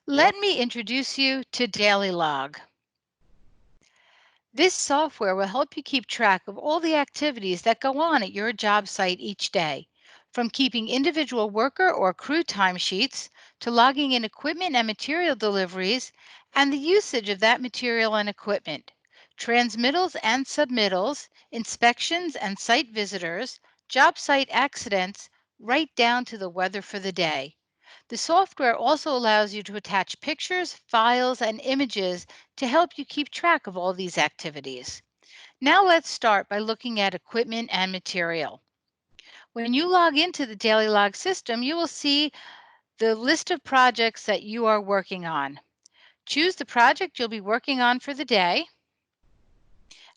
Let me introduce you to Daily Log. This software will help you keep track of all the activities that go on at your job site each day, from keeping individual worker or crew timesheets to logging in equipment and material deliveries and the usage of that material and equipment, transmittals and submittals, inspections and site visitors, job site accidents, right down to the weather for the day. The software also allows you to attach pictures, files, and images to help you keep track of all these activities. Now let's start by looking at equipment and material. When you log into the Daily Log system, you will see the list of projects that you are working on. Choose the project you'll be working on for the day,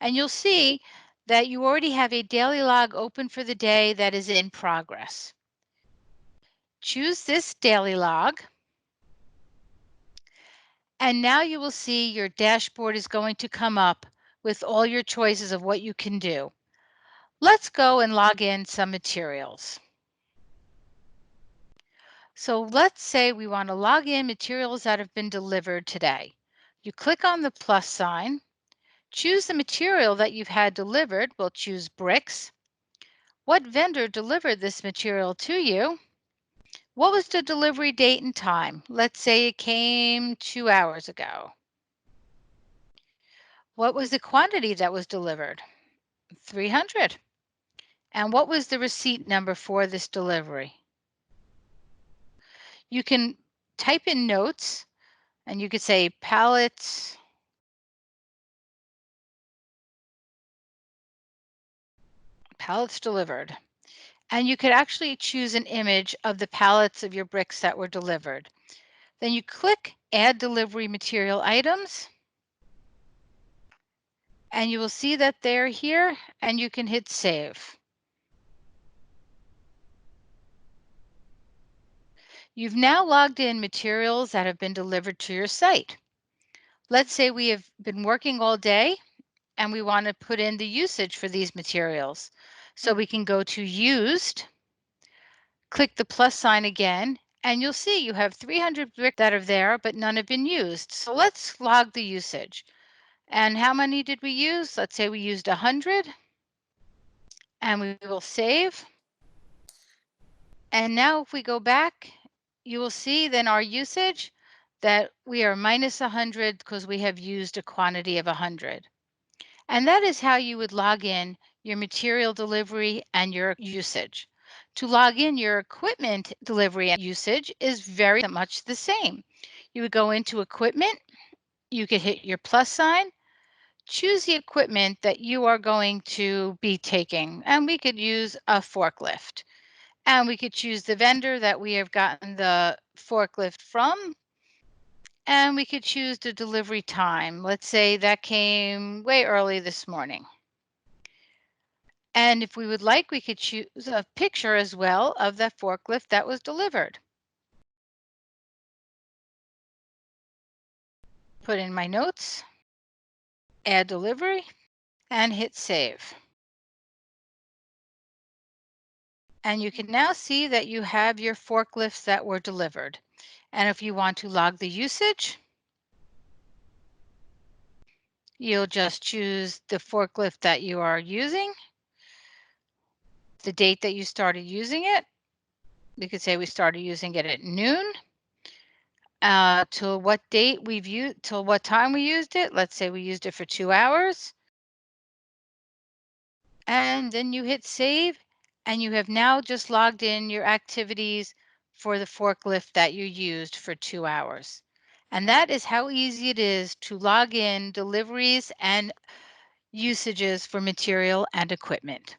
and you'll see that you already have a Daily Log open for the day that is in progress. Choose this Daily Log. And now you will see your dashboard is going to come up with all your choices of what you can do. Let's go and log in some materials. So let's say we want to log in materials that have been delivered today. You click on the plus sign, choose the material that you've had delivered. We'll choose bricks. What vendor delivered this material to you? What was the delivery date and time? Let's say it came 2 hours ago. What was the quantity that was delivered? 300. And what was the receipt number for this delivery? You can type in notes and you could say pallets delivered. And you could actually choose an image of the pallets of your bricks that were delivered. Then you click Add Delivery Material Items, and you will see that they're here, and you can hit Save. You've now logged in materials that have been delivered to your site. Let's say we have been working all day and we want to put in the usage for these materials. So we can go to Used, click the plus sign again, and you'll see you have 300 bricks that are there, but none have been used. So let's log the usage. And how many did we use? Let's say we used 100, and we will save. And now if we go back, you will see then our usage that we are minus 100 because we have used a quantity of 100. And that is how you would log in your material delivery and your usage. To log in your equipment delivery and usage is very much the same. You would go into equipment, you could hit your plus sign, choose the equipment that you are going to be taking, and we could use a forklift. And we could choose the vendor that we have gotten the forklift from, and we could choose the delivery time. Let's say that came way early this morning. And if we would like, we could choose a picture as well of that forklift that was delivered. Put in my notes, add delivery, and hit save. And you can now see that you have your forklifts that were delivered. And if you want to log the usage, you'll just choose the forklift that you are using, the date that you started using it. We could say we started using it at noon. Till what date we've used, till what time we used it. Let's say we used it for 2 hours. And then you hit save, and you have now just logged in your activities for the forklift that you used for 2 hours. And that is how easy it is to log in deliveries and usages for material and equipment.